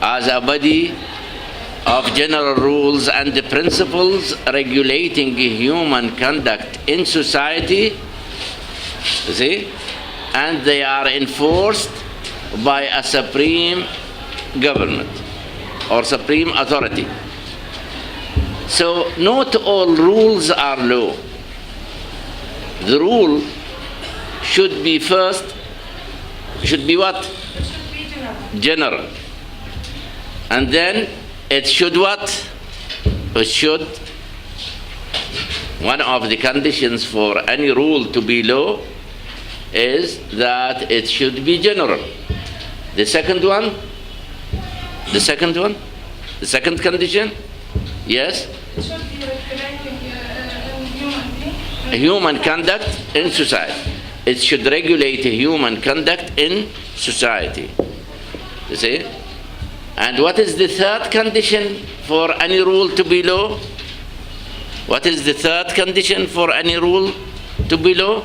as a body of general rules and principles regulating human conduct in society, see, and they are enforced by a supreme government or supreme authority. So not all rules are law. The rule should be first, should be what? General. And then it should what? It should, one of the conditions for any rule to be law is that it should be general. The second one? The second one? The second condition? Yes? It should be regulating human conduct in society. It should regulate human conduct in society. You see? And what is the third condition for any rule to be law? What is the third condition for any rule to be law?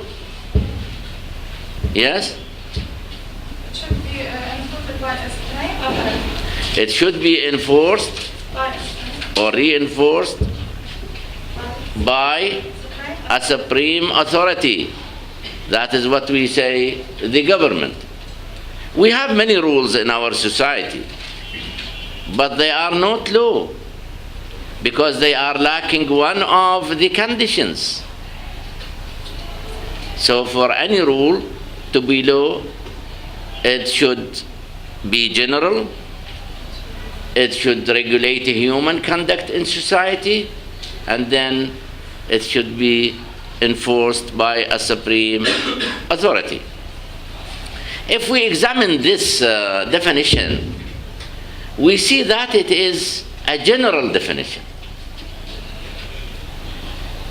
Yes? It should be enforced by a supreme authority. It should be enforced or reinforced by a supreme authority. That is what we say, the government. We have many rules in our society, but they are not law because they are lacking one of the conditions. So for any rule to be law, it should be general, it should regulate human conduct in society, and then it should be enforced by a supreme authority. If we examine this definition, we see that it is a general definition.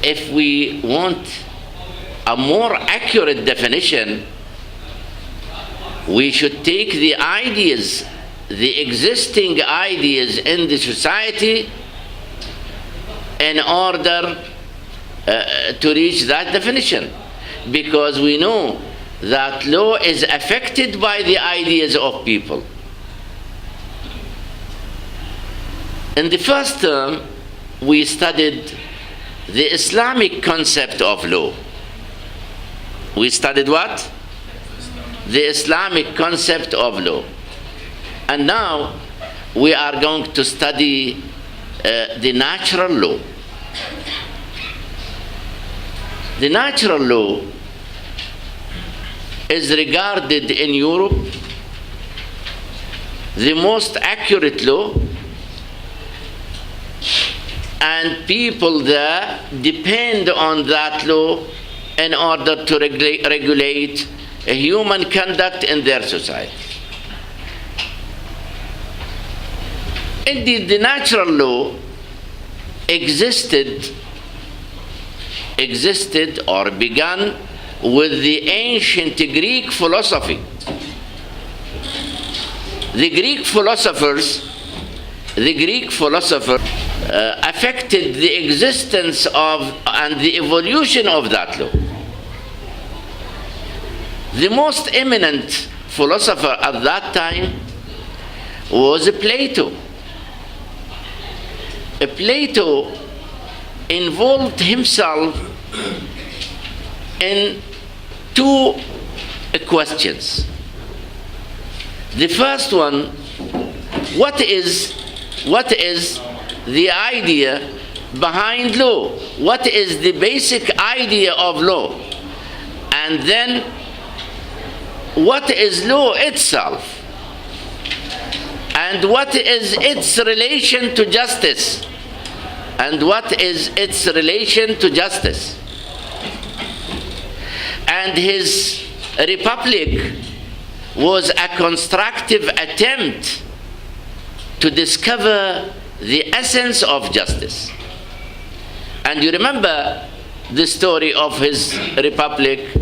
If we want a more accurate definition, we should take the ideas, the existing ideas in the society in order to reach that definition, because we know that law is affected by the ideas of people. In the first term, we studied the Islamic concept of law. We studied what? The Islamic concept of law. And now we are going to study the natural law. The natural law is regarded in Europe the most accurate law, and people there depend on that law in order to regulate human conduct in their society. Indeed, the natural law existed or began with the ancient Greek philosophy. The Greek philosophers affected the existence of and the evolution of that law. The most eminent philosopher at that time was Plato. Plato involved himself in two questions. The first one, what is the idea behind law? What is the basic idea of law? And then, what is law itself? And what is its relation to justice? And what is its relation to justice? And his Republic was a constructive attempt to discover the essence of justice. And you remember the story of his Republic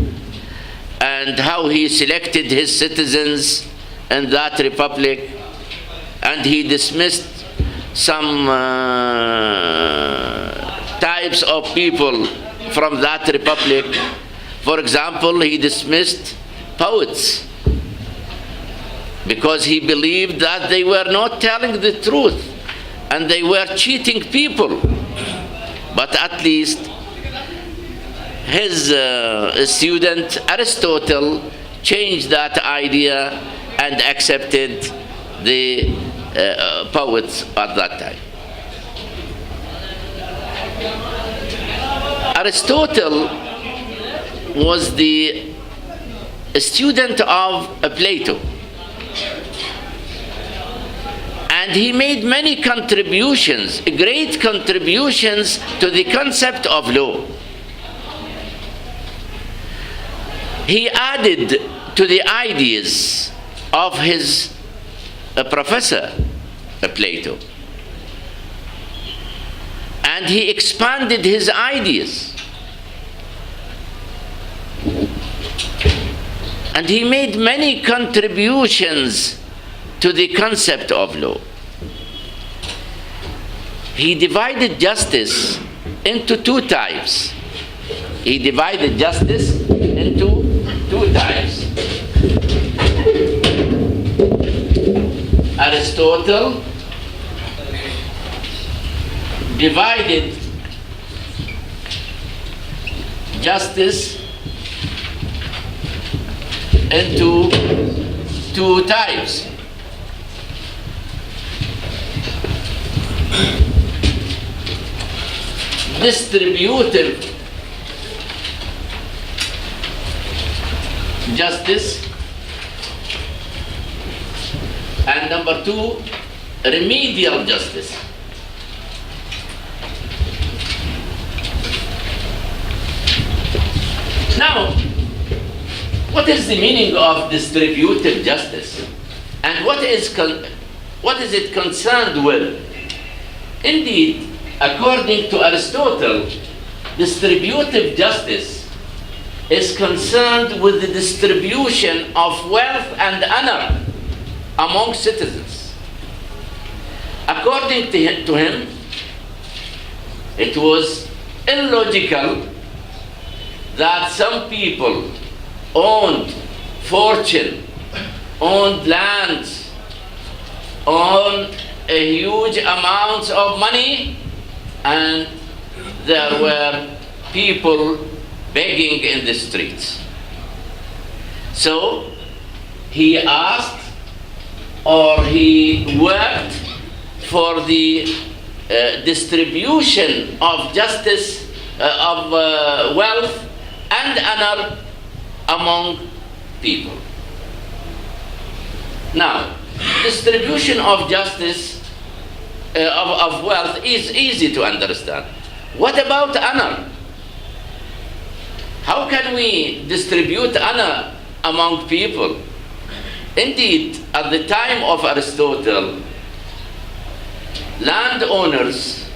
and how he selected his citizens in that Republic, and he dismissed some types of people from that Republic. For example, he dismissed poets because he believed that they were not telling the truth and they were cheating people. But at least his student Aristotle changed that idea and accepted the poets at that time. Aristotle was the student of Plato, and he made many contributions, great contributions to the concept of law. He added to the ideas of his professor, Plato, and he expanded his ideas. And he made many contributions to the concept of law. He divided justice into two types. He divided justice into two types. Aristotle divided justice into two types. Distributive justice, and number two, remedial justice. Now, what is the meaning of distributive justice? And what is it concerned with? Indeed, according to Aristotle, distributive justice is concerned with the distribution of wealth and honor among citizens. According to him, it was illogical that some people owned fortune, owned lands, owned a huge amounts of money, and there were people begging in the streets. So he asked, or he worked for the distribution of justice, of wealth and honor among people. Now, distribution of justice, of wealth is easy to understand. What about honor? How can we distribute honor among people? Indeed, at the time of Aristotle, landowners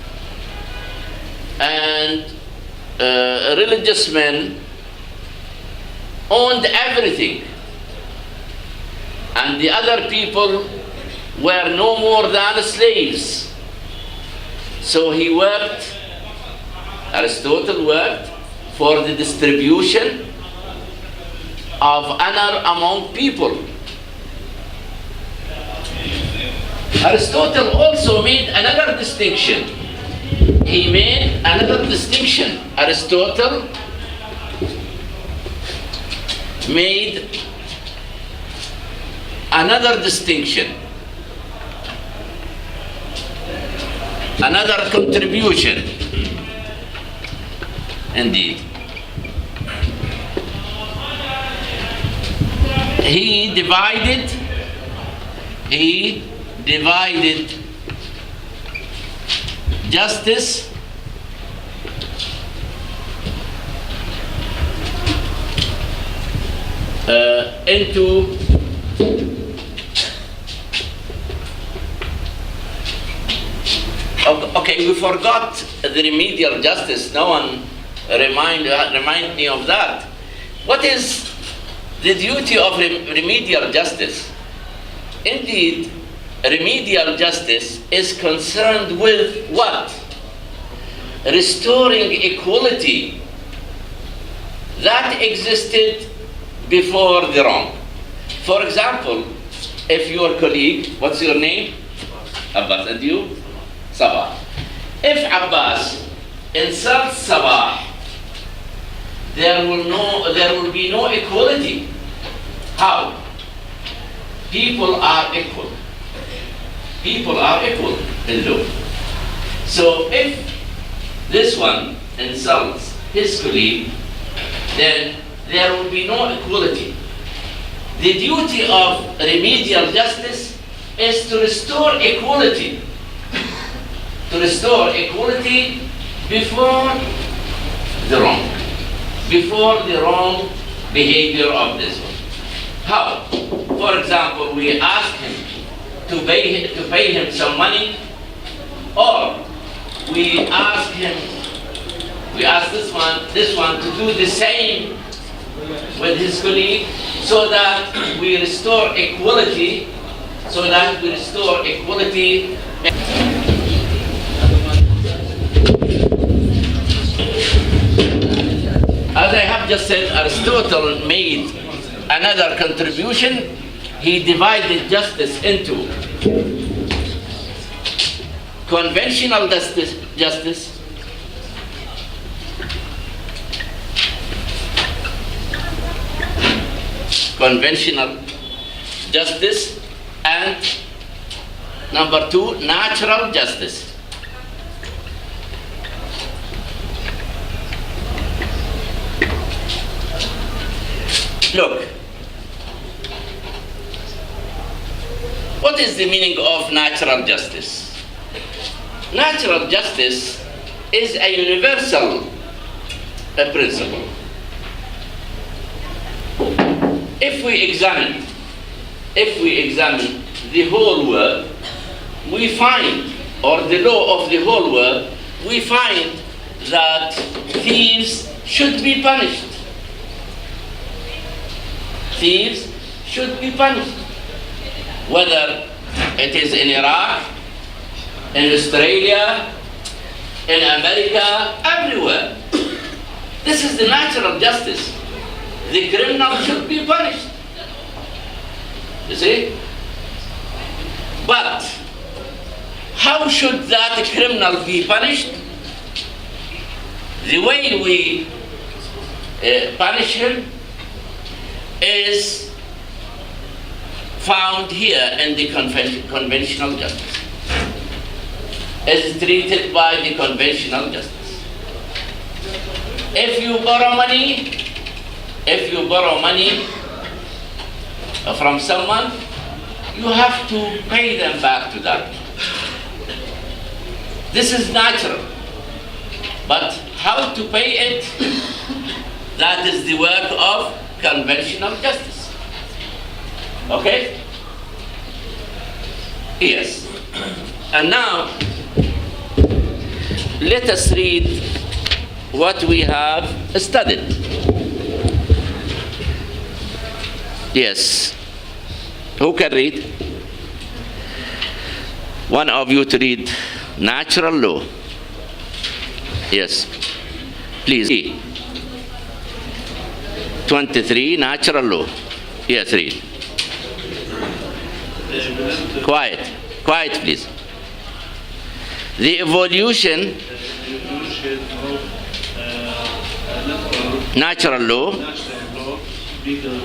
and religious men owned everything, and the other people were no more than slaves. So Aristotle worked for the distribution of honor among people. Aristotle also made another distinction. He made another distinction. Aristotle made another distinction, another contribution. Indeed, he divided justice into okay, we forgot the remedial justice. No one remind me of that. What is the duty of remedial justice? Indeed, remedial justice is concerned with what? Restoring equality that existed before the wrong. For example, if your colleague, what's your name? Abbas, and you? Sabah. If Abbas insults Sabah, there will be no equality. How? People are equal. People are equal in law. So if this one insults his colleague, then there will be no equality. The duty of remedial justice is to restore equality. To restore equality before the wrong. Before the wrong behavior of this one. How? For example, we ask him to pay him some money, or we ask this one to do the same with his colleague, so that we restore equality, As I have just said, Aristotle made another contribution. He divided justice into conventional justice, and number 2, natural justice. Look, what is the meaning of natural justice? Natural justice is a universal principle. If we examine the whole world, we find, or the law of the whole world, we find that thieves should be punished. Thieves should be punished. Whether it is in Iraq, in Australia, in America, everywhere. This is the natural justice. The criminal should be punished. You see? But how should that criminal be punished? The way we punish him is found here in the conventional justice. Is treated by the conventional justice. If you borrow money from someone, you have to pay them back to that. This is natural. But how to pay it, that is the work of conventional justice. Okay? Yes. And now, let us read what we have studied. Yes. Who can read? One of you to read natural law. Yes. Please. 23, natural law. Yes, read. Quiet, please. The evolution of natural law began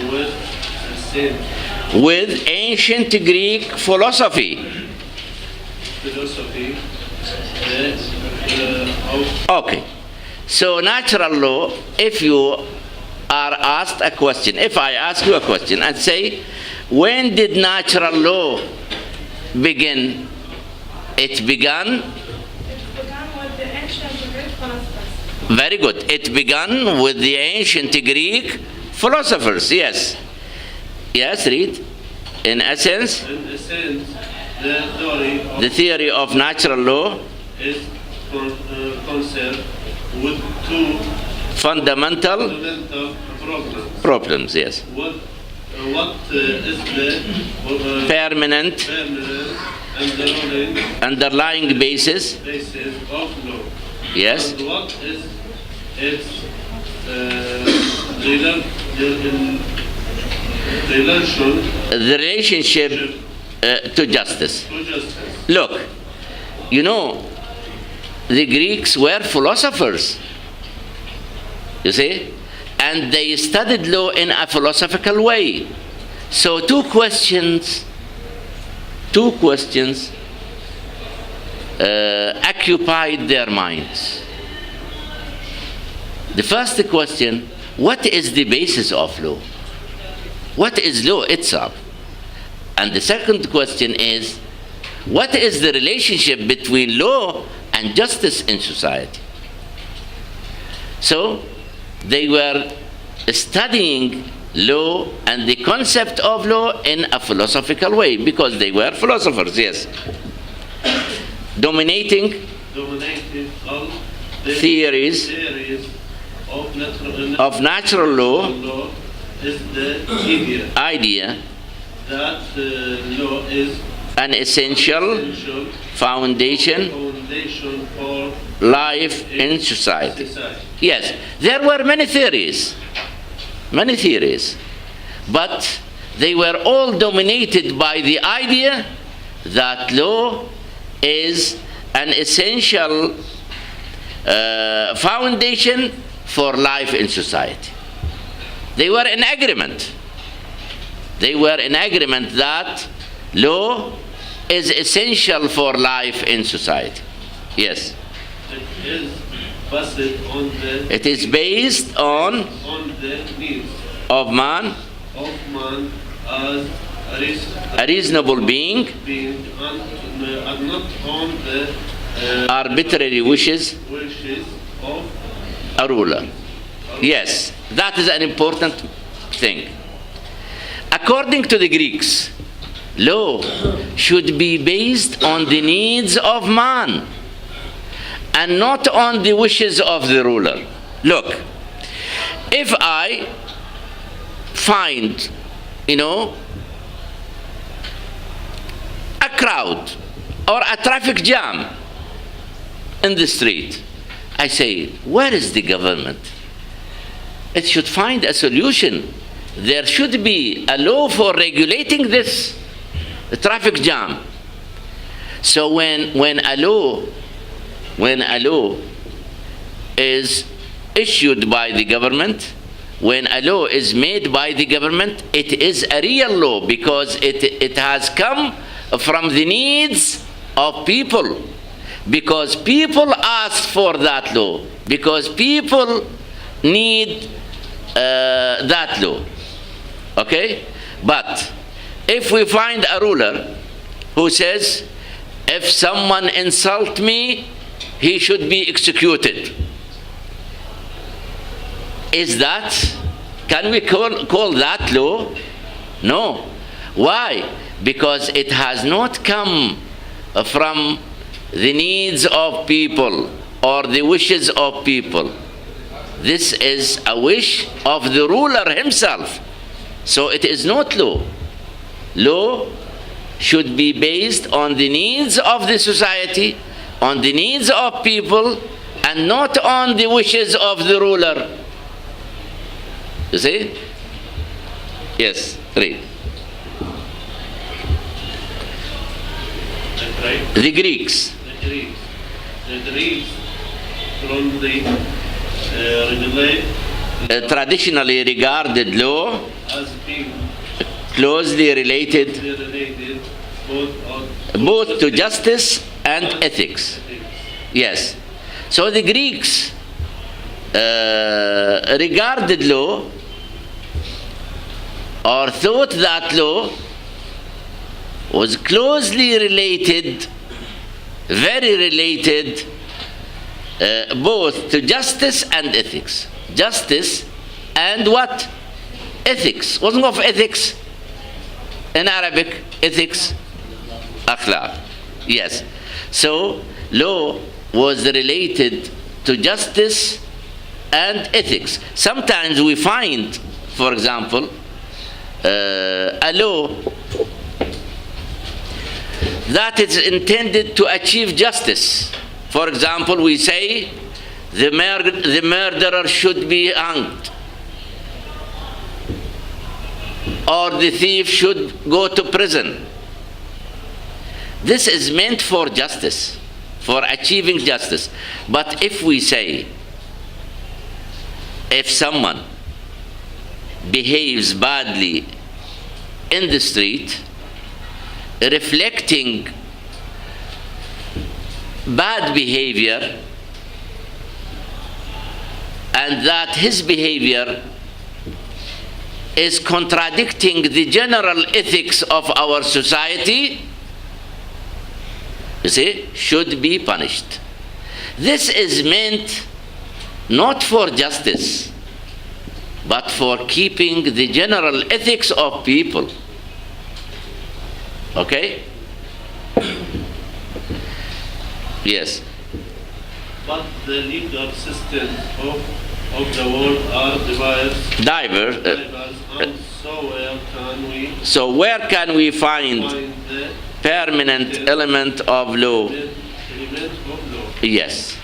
with ancient Greek philosophy. Okay. So natural law, if you are asked a question, if I ask you a question and say, when did natural law begin? It began with the ancient Greek philosophers. Very good. It began with the ancient Greek philosophers. Yes. Yes, read. In essence, the theory of natural law is concerned with two fundamental problems. Yes. What is the permanent underlying basis of law? Yes. And what is its the relationship to justice. to justice. Look, you know, the Greeks were philosophers, you see, and they studied law in a philosophical way. So two questions occupied their minds. The first question, what is the basis of law? What is law itself? And the second question is, what is the relationship between law and justice in society? So they were studying law and the concept of law in a philosophical way, because they were philosophers, yes. Dominating All the theories of natural law law is the idea idea that law is an essential essential foundation foundation for life in society. society. Yes, there were many theories, but they were all dominated by the idea that law is an essential foundation for life in society. They were in agreement. They were in agreement that law is essential for life in society. Yes. It is based on It is based on the needs of man, of man as a reasonable being, and not on the arbitrary wishes, wishes of a ruler. Yes, that is an important thing. According to the Greeks, law should be based on the needs of man and not on the wishes of the ruler. Look, if I find, a crowd or a traffic jam in the street, I say, where is the government? It should find a solution. There should be a law for regulating this traffic jam. So when a law is issued by the government, when a law is made by the government, it is a real law because it has come from the needs of people. Because people asked for that law. Because people need that law. Okay? But if we find a ruler who says, if someone insults me, he should be executed. Can we call that law? No. Why? Because it has not come from the needs of people or the wishes of people. This is a wish of the ruler himself. So it is not law. Law should be based on the needs of the society, on the needs of people, and not on the wishes of the ruler. You see? Yes, read. The Greeks. The Greeks from the regulate Traditionally regarded law as being closely related both both to justice and ethics. Yes. So the Greeks regarded law, or thought that law was closely related, very related, both to justice and ethics. Justice and what? Ethics. Wasn't of ethics? In Arabic, ethics, akhlaq. Yes. So law was related to justice and ethics. Sometimes we find, for example, a law that is intended to achieve justice. For example, we say the murderer should be hanged. or the thief should go to prison. This is meant for justice, for achieving justice. But if we say, if someone behaves badly in the street, reflecting bad behavior, and that his behavior is contradicting the general ethics of our society, you see, should be punished. This is meant not for justice, but for keeping the general ethics of people. Okay? Yes. But the legal systems of the world are Diverse. and So where can we find find the permanent element of law? element of law. Yes.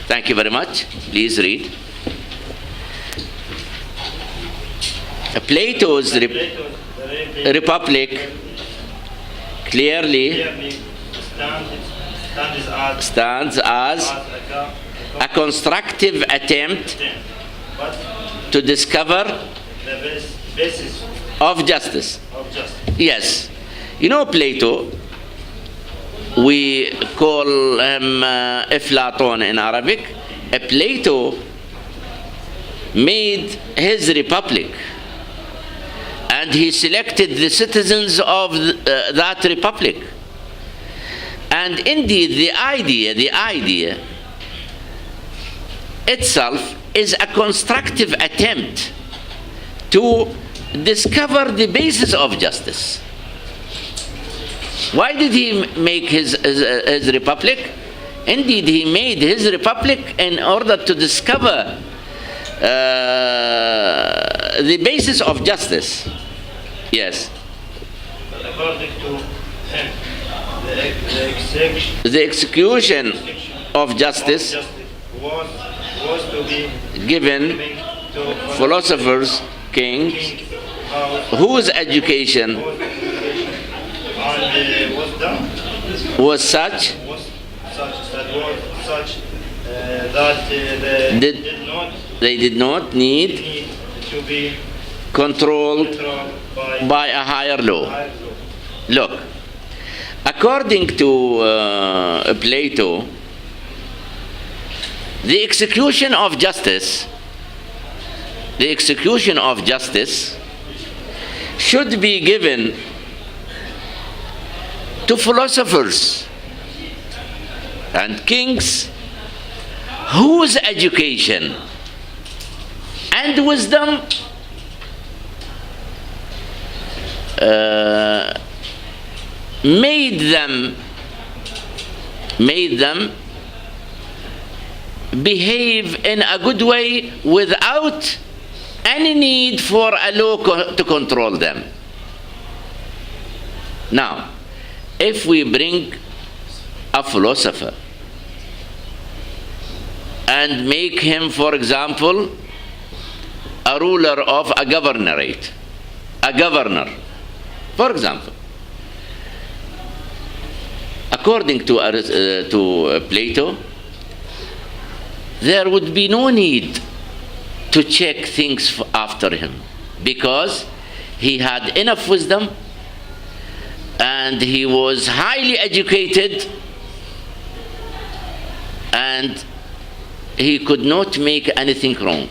Thank you very much. Please read. Plato's Republic clearly stands as a constructive attempt to discover the basis of justice. of justice. Yes. You know Plato, we call him Aflatun in Arabic. Plato made his republic, and he selected the citizens of that republic. And indeed, the idea itself is a constructive attempt to discover the basis of justice. Why did he make his republic? Indeed, he made his republic in order to discover the basis of justice. Yes. According to him, The execution of justice was to be given to philosophers, kings, whose education and wisdom was such was such that they did not need need to be controlled controlled by a higher law. higher law. Look, according to Plato, the execution of justice should be given to philosophers and kings whose education and wisdom made them behave in a good way without any need for a law to control them. Now, if we bring a philosopher and make him, for example, a ruler of a governorate, a governor, for example, according to Plato, there would be no need to check things after him, because he had enough wisdom and he was highly educated, and he could not make anything wrong.